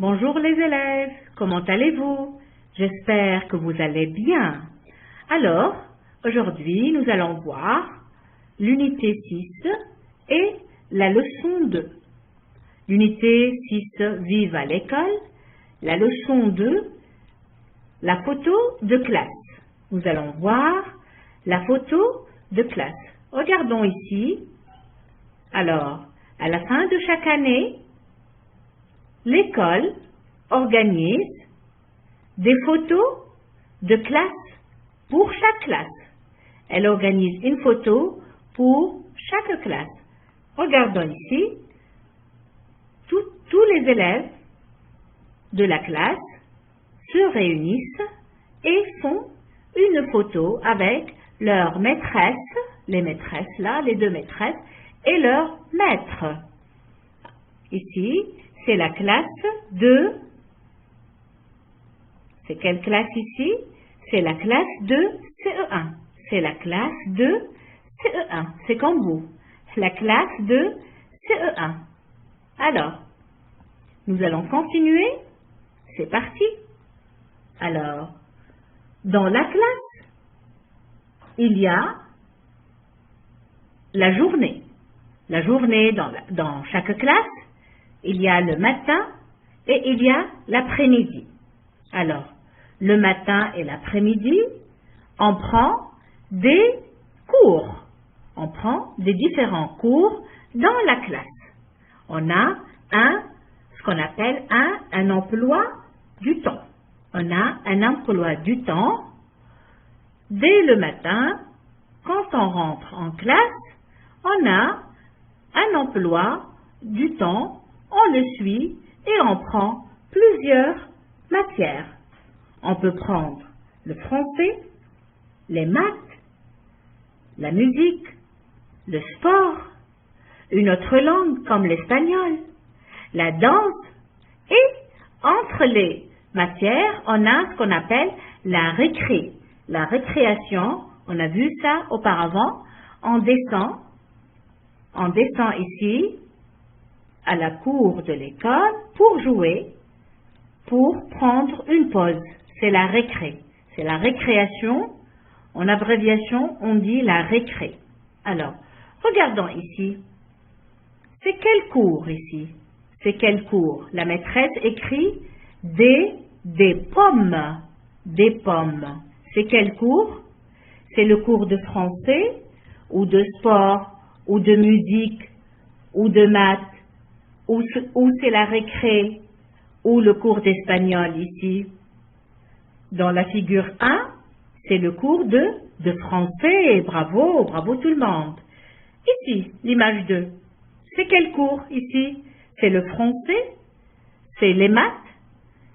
Bonjour les élèves, comment allez-vous? J'espère que vous allez bien. Alors, aujourd'hui, nous allons voir l'unité 6 et la leçon 2. L'unité 6, vive à l'école. La leçon 2, la photo de classe. Nous allons voir la photo de classe. Regardons ici. Alors, à la fin de chaque année, l'école organise des photos de classe pour chaque classe. Elle organise une photo pour chaque classe. Regardons ici, tous les élèves de la classe se réunissent et font une photo avec leur maîtresse, les maîtresses là, les deux maîtresses, et leur maître. Ici, c'est la classe de... C'est quelle classe ici? C'est la classe de CE1. C'est la classe de CE1. C'est comme vous. La classe de CE1. Alors, nous allons continuer. C'est parti. Alors, dans la classe, il y a la journée. La journée dans chaque classe, il y a le matin et il y a l'après-midi. Alors, le matin et l'après-midi, on prend des cours. On prend des différents cours dans la classe. On a ce qu'on appelle un emploi du temps. On a un emploi du temps. Dès le matin, quand on rentre en classe, on a un emploi du temps, on le suit et on prend plusieurs matières. On peut prendre le français, les maths, la musique, le sport, une autre langue comme l'espagnol, la danse et entre les matières, on a ce qu'on appelle la récré. La récréation, on a vu ça auparavant, on descend ici à la cour de l'école pour jouer, pour prendre une pause. C'est la récré. C'est la récréation. En abréviation, on dit la récré. Alors, regardons ici. C'est quel cours ici? C'est quel cours? La maîtresse écrit des pommes. Des pommes. C'est quel cours? C'est le cours de français ou de sport ou de musique ou de maths ou c'est la récré ou le cours d'espagnol ici. Dans la figure 1, c'est le cours de français. Bravo, bravo tout le monde. Ici, l'image 2. C'est quel cours ici? C'est le français? C'est les maths?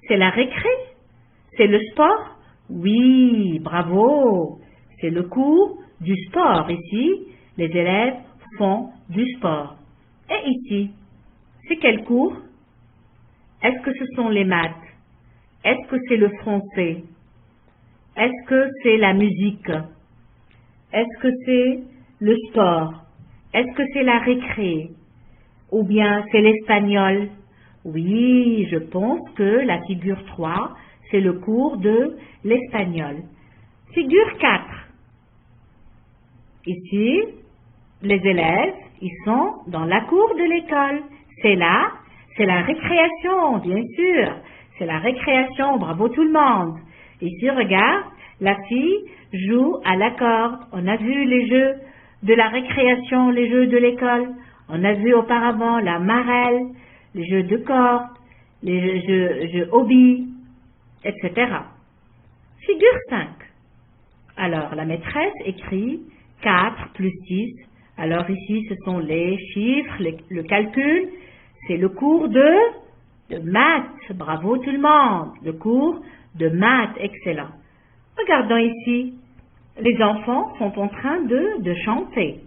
C'est la récré? C'est le sport? Oui, bravo. C'est le cours du sport. Ici, les élèves font du sport. Et ici, c'est quel cours? Est-ce que ce sont les maths? Est-ce que c'est le français? Est-ce que c'est la musique? Est-ce que c'est le sport? Est-ce que c'est la récré? Ou bien c'est l'espagnol? Oui, je pense que la figure 3, c'est le cours de l'espagnol. Figure 4. Ici, les élèves, ils sont dans la cour de l'école. C'est la récréation, bien sûr. C'est la récréation, bravo tout le monde. Ici, regarde, la fille joue à la corde. On a vu les jeux de la récréation, les jeux de l'école. On a vu auparavant la marelle, les jeux de corde, les jeux hobby, etc. Figure 5. Alors, la maîtresse écrit 4 plus 6. Alors ici, ce sont les chiffres, le calcul. C'est le cours de maths. Bravo tout le monde. Le cours de maths, excellent. Regardons ici. Les enfants sont en train de chanter.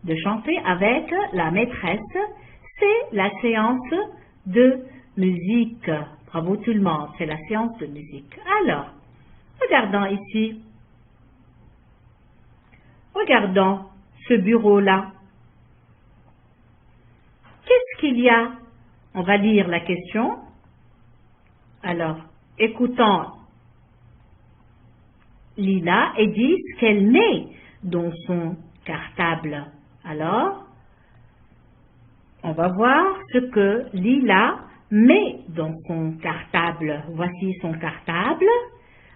De chanter avec la maîtresse. C'est la séance de musique. Bravo tout le monde. C'est la séance de musique. Alors, regardons ici. Regardons ce bureau-là. Qu'est-ce qu'il y a? On va lire la question. Alors, écoutons Lila et dit ce qu'elle met dans son cartable. Alors, on va voir ce que Lila met dans son cartable. Voici son cartable.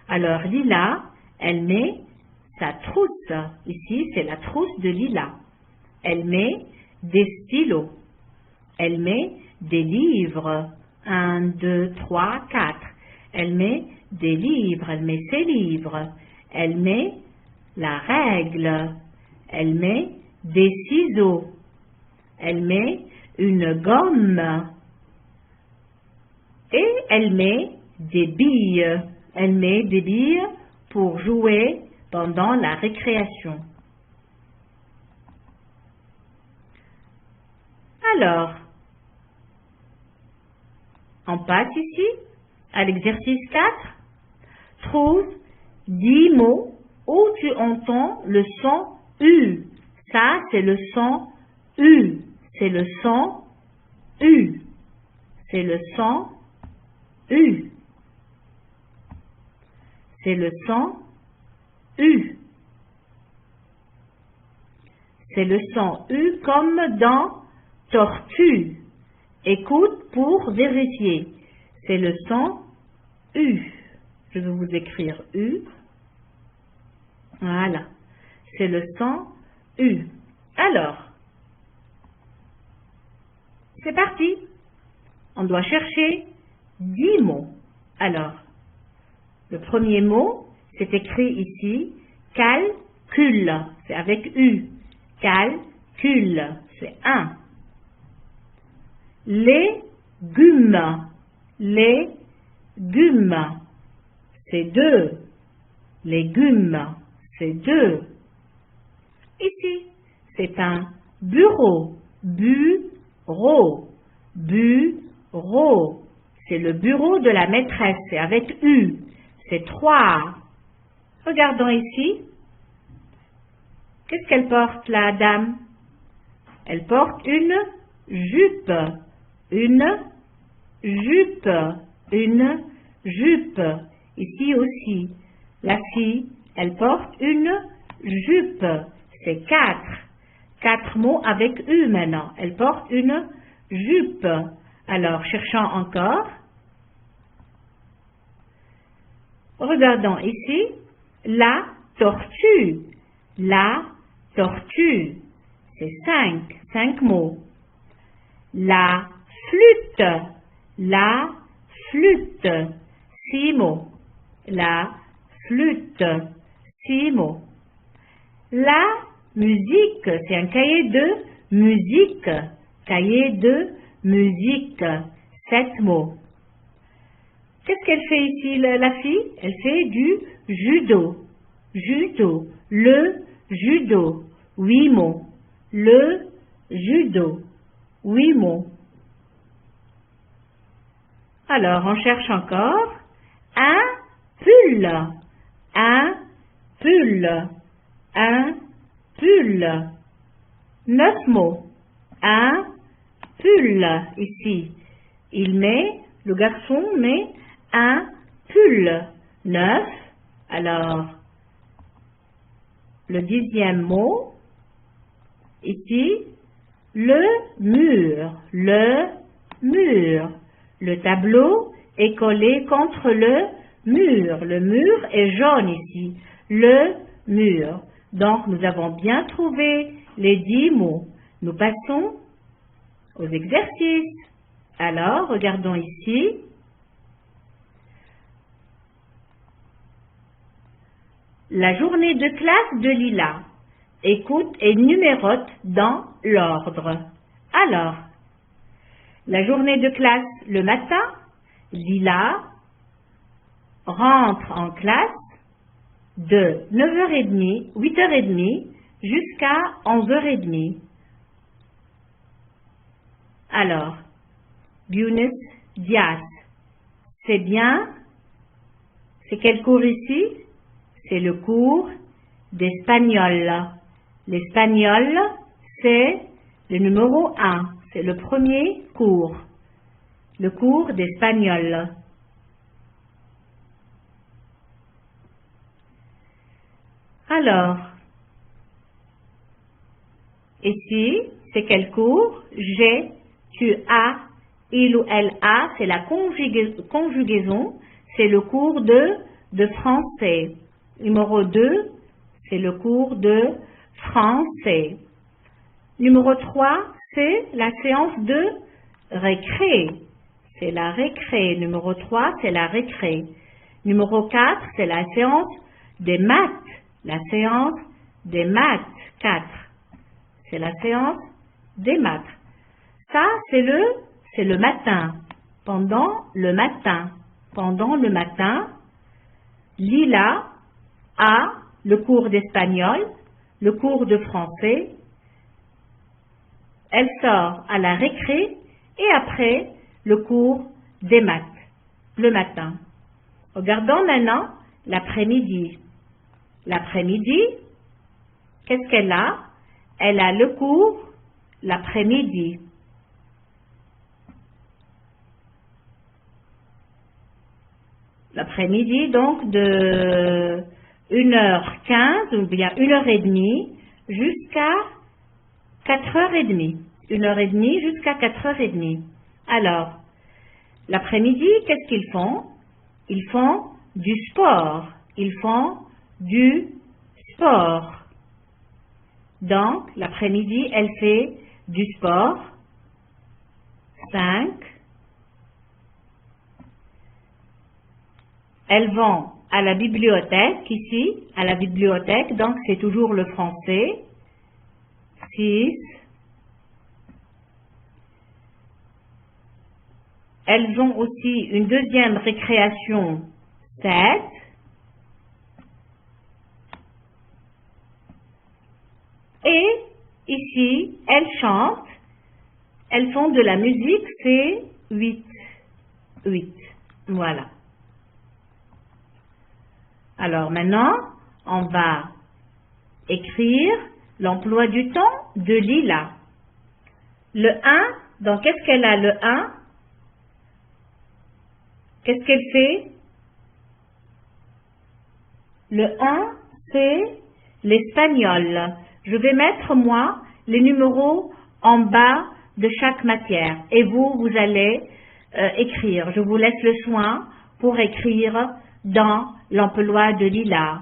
Alors, Lila, elle met sa trousse. Ici, c'est la trousse de Lila. Elle met des stylos. Elle met des livres. 1, 2, 3, 4. Elle met des livres. Elle met ses livres. Elle met la règle. Elle met des ciseaux. Elle met une gomme. Et elle met des billes. Elle met des billes pour jouer pendant la récréation. Alors, on passe ici à l'exercice 4. Trouve 10 mots où tu entends le son U. Ça, c'est le son U. C'est le son U. C'est le son U. C'est le son U. C'est le son U comme dans tortue. Écoute pour vérifier. C'est le son U. Je vais vous écrire U. Voilà. C'est le son U. Alors, c'est parti. On doit chercher 10 mots. Alors, le premier mot, c'est écrit ici, calcul. C'est avec U. Calcul. C'est 1. Légumes. Légumes. C'est 2. Légumes. C'est 2. Ici, c'est un bureau. Bureau. Bureau. C'est le bureau de la maîtresse. C'est avec U. C'est 3. Regardons ici. Qu'est-ce qu'elle porte, la dame? Elle porte une jupe. Une jupe. Une jupe. Ici aussi. La fille, elle porte une jupe. C'est 4. 4 mots avec U maintenant. Elle porte une jupe. Alors, cherchons encore. Regardons ici. La tortue. La tortue. C'est 5. 5 mots. La flûte. La flûte. 6 mots. La flûte. 6 mots. La musique. C'est un cahier de musique. Cahier de musique. 7 mots. Qu'est-ce qu'elle fait ici, la fille? Elle fait du judo. Judo. Le judo. 8 mots. Le judo. 8 mots. Alors, on cherche encore. Un pull. Un pull. Un pull. 9 mots. Un pull. Ici. Le garçon met un pull. 9. Alors, le 10e mot. Ici, le mur. Le mur. Le tableau est collé contre le mur. Le mur est jaune ici. Le mur. Donc, nous avons bien trouvé les 10 mots. Nous passons aux exercices. Alors, regardons ici. La journée de classe de Lila. Écoute et numérote dans l'ordre. Alors, la journée de classe le matin, Lila rentre en classe de 9h30, 8h30 jusqu'à 11h30. Alors, Buenos Dias, c'est bien. C'est quel cours ici? C'est le cours d'espagnol. L'espagnol, c'est le numéro 1. C'est le premier cours. Le cours d'espagnol. Alors, ici, c'est quel cours? J'ai, tu as, il ou elle a, c'est la conjugaison, c'est le cours de français. Numéro 2, c'est le cours de français. Numéro 3, c'est la séance de récré. C'est la récré. Numéro 3, c'est la récré. Numéro 4, c'est la séance des maths. La séance des maths. 4. C'est la séance des maths. Ça, c'est le matin. Pendant le matin. Pendant le matin, Lila a le cours d'espagnol, le cours de français. Elle sort à la récré et après le cours des maths, le matin. Regardons maintenant l'après-midi. L'après-midi, qu'est-ce qu'elle a? Elle a le cours l'après-midi. L'après-midi, donc de 1h15 ou bien 1h30 jusqu'à 4h30. 1h30 jusqu'à 4h30. Alors, l'après-midi, qu'est-ce qu'ils font? Ils font du sport. Ils font du sport. Donc, l'après-midi, elle fait du sport. 5. Elles vont à la bibliothèque, ici, à la bibliothèque, donc c'est toujours le français. 6. Elles ont aussi une deuxième récréation, 7. Et ici, elles chantent, elles font de la musique, c'est 8. 8. Voilà. Alors maintenant, on va écrire l'emploi du temps de Lila. Le 1, donc qu'est-ce qu'elle a le 1? Qu'est-ce qu'elle fait? Le 1, c'est l'espagnol. Je vais mettre, moi, les numéros en bas de chaque matière. Et vous allez écrire. Je vous laisse le soin pour écrire dans l'emploi de Lila.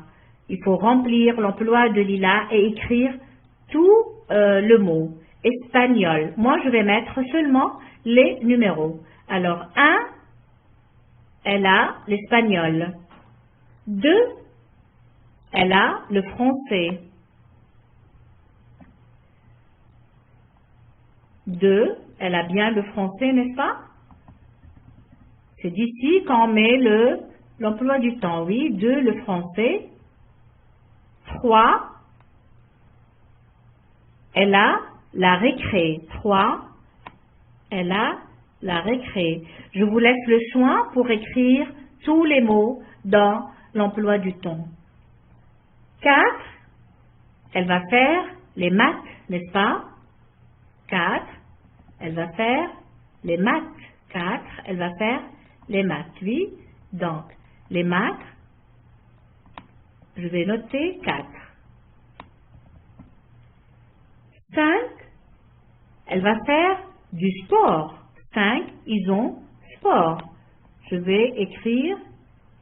Il faut remplir l'emploi de Lila et écrire tout le mot. Espagnol. Moi, je vais mettre seulement les numéros. Alors, 1, elle a l'espagnol. 2, elle a le français. 2, elle a bien le français, n'est-ce pas? C'est d'ici qu'on met l'emploi du temps. Oui, 2, le français. 3, elle a la récré. 3, elle a la récré. Je vous laisse le soin pour écrire tous les mots dans l'emploi du temps. 4, elle va faire les maths, n'est-ce pas? 4, elle va faire les maths. 4, elle va faire les maths. Oui, donc les maths, je vais noter 4. 5, elle va faire du sport. 5, ils ont sport. Je vais écrire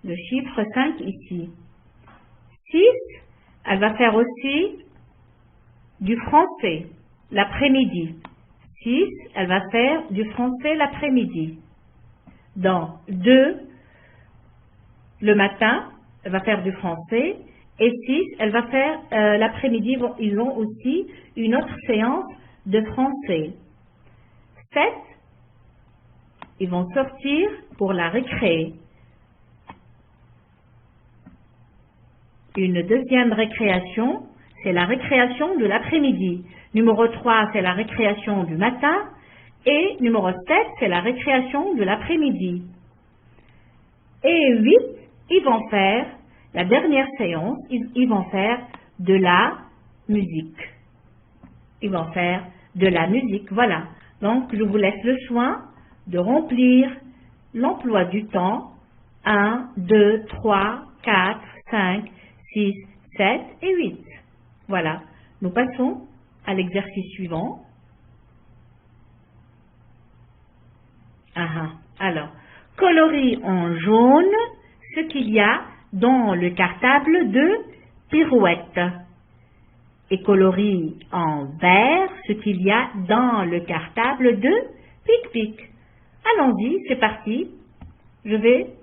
le chiffre 5 ici. 6, elle va faire aussi du français l'après-midi. 6, elle va faire du français l'après-midi. Donc, 2, le matin, elle va faire du français. Et 6, elle va faire l'après-midi, ils ont aussi une autre séance de français. 7, ils vont sortir pour la récré. Une deuxième récréation, c'est la récréation de l'après-midi. Numéro 3, c'est la récréation du matin. Et numéro 7, c'est la récréation de l'après-midi. Et 8, ils vont faire la dernière séance, ils vont faire de la musique. Ils vont faire de la musique, voilà. Donc, je vous laisse le soin de remplir l'emploi du temps 1, 2, 3, 4, 5, 6, 7 et 8. Voilà. Nous passons à l'exercice suivant. Alors, colorie en jaune ce qu'il y a dans le cartable de Pirouette et colorie en vert ce qu'il y a dans le cartable de Pic-Pic. Allons-y, c'est parti. Je vais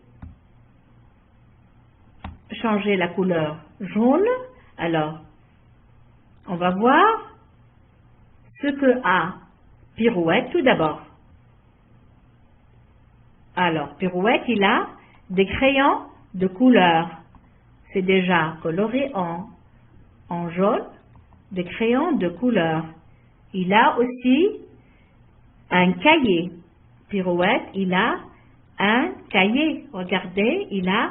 changer la couleur jaune. Alors, on va voir ce que a Pirouette tout d'abord. Alors, Pirouette, il a des crayons de couleur. C'est déjà coloré en jaune, des crayons de couleur. Il a aussi un cahier. Pirouette, il a un cahier. Regardez, il a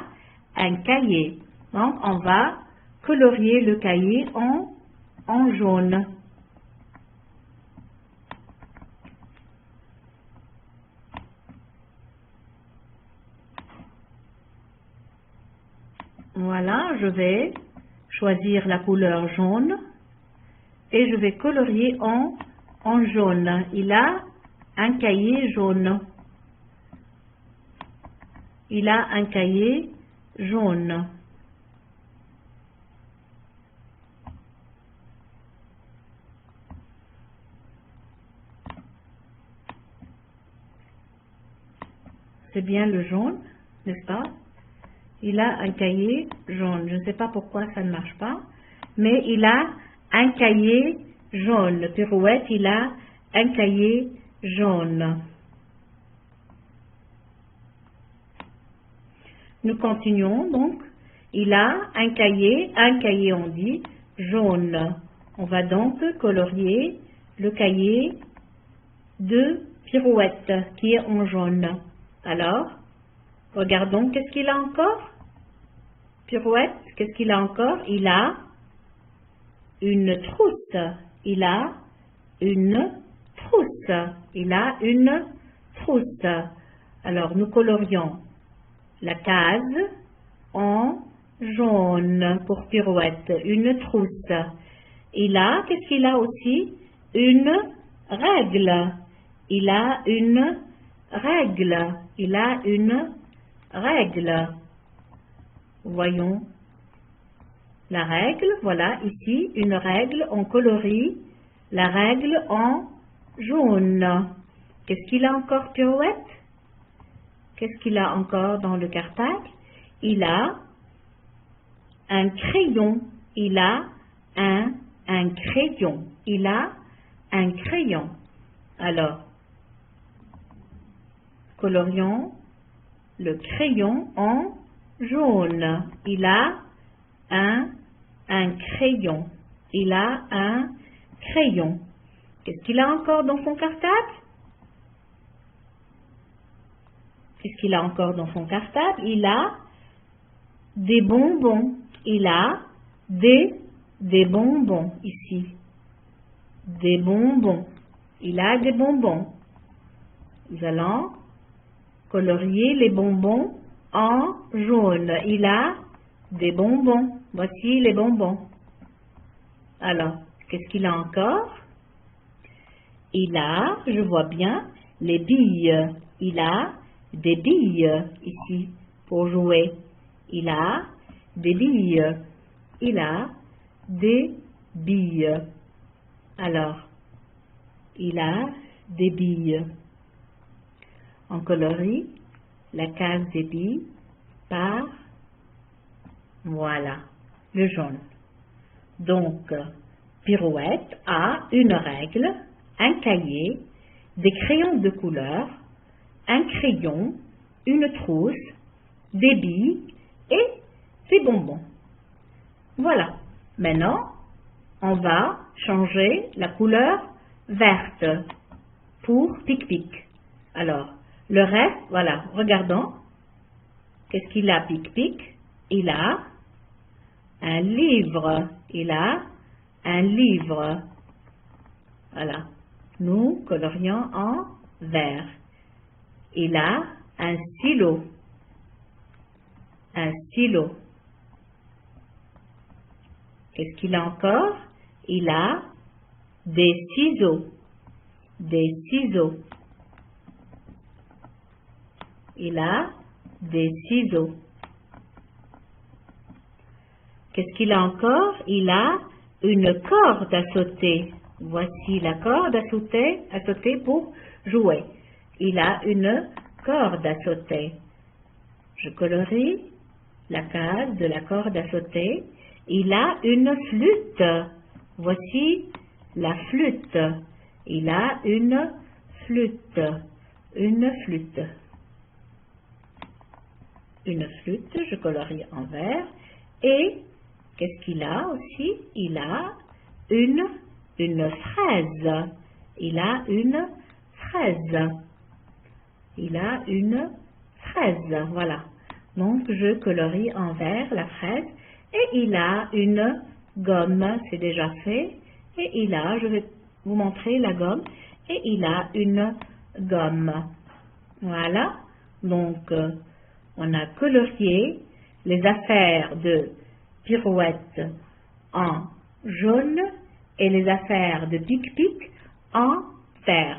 un cahier. Donc, on va colorier le cahier en jaune. Voilà, je vais choisir la couleur jaune et je vais colorier en jaune. Il a un cahier jaune. Il a un cahier jaune. C'est bien le jaune, n'est-ce pas? Il a un cahier jaune. Je ne sais pas pourquoi ça ne marche pas, mais il a un cahier jaune. Pirouette, il a un cahier jaune. Nous continuons donc. Il a un cahier on dit jaune. On va donc colorier le cahier de Pirouette qui est en jaune. Alors, regardons, qu'est-ce qu'il a encore? Pirouette, qu'est-ce qu'il a encore? Il a une trousse. Il a une trousse. Il a une trousse. Alors, nous colorions la case en jaune pour Pirouette. Une trousse. Il a, qu'est-ce qu'il a aussi? Une règle. Il a une règle. Il a une règle. Voyons la règle. Voilà, ici, une règle. On colorie la règle en jaune. Qu'est-ce qu'il a encore, Pirouette? Qu'est-ce qu'il a encore dans le cartable? Il a un crayon. Il a un crayon. Il a un crayon. Alors, colorions le crayon en jaune. Il a un crayon. Il a un crayon. Qu'est-ce qu'il a encore dans son cartable? Qu'est-ce qu'il a encore dans son cartable? Il a des bonbons. Il a des bonbons ici. Des bonbons. Il a des bonbons. Nous allons colorier les bonbons en jaune. Il a des bonbons. Voici les bonbons. Alors, qu'est-ce qu'il a encore? Il a, je vois bien, les billes. Il a des billes ici pour jouer. Il a des billes. Il a des billes. Alors, il a des billes. On colorie la case des billes par, voilà, le jaune. Donc, Pirouette a une règle, un cahier, des crayons de couleur, un crayon, une trousse, des billes et des bonbons. Voilà. Maintenant, on va changer la couleur verte pour Pic-Pic. Alors, le reste, voilà, regardons. Qu'est-ce qu'il a, Pic-Pic? Il a un livre. Il a un livre. Voilà. Nous colorions en vert. Il a un stylo. Un stylo. Qu'est-ce qu'il a encore? Il a des ciseaux. Des ciseaux. Il a des ciseaux. Qu'est-ce qu'il a encore? Il a une corde à sauter. Voici la corde à sauter pour jouer. Il a une corde à sauter. Je colorie la case de la corde à sauter. Il a une flûte. Voici la flûte. Il a une flûte. Une flûte. Une flûte, je colorie en vert. Et qu'est-ce qu'il a aussi? Il a une fraise. Il a une fraise. Il a une fraise. Voilà. Donc, je colorie en vert la fraise. Et il a une gomme. C'est déjà fait. Et il a, je vais vous montrer la gomme. Et il a une gomme. Voilà. Donc, on a colorié les affaires de Pirouette en jaune et les affaires de Pic-Pic en vert.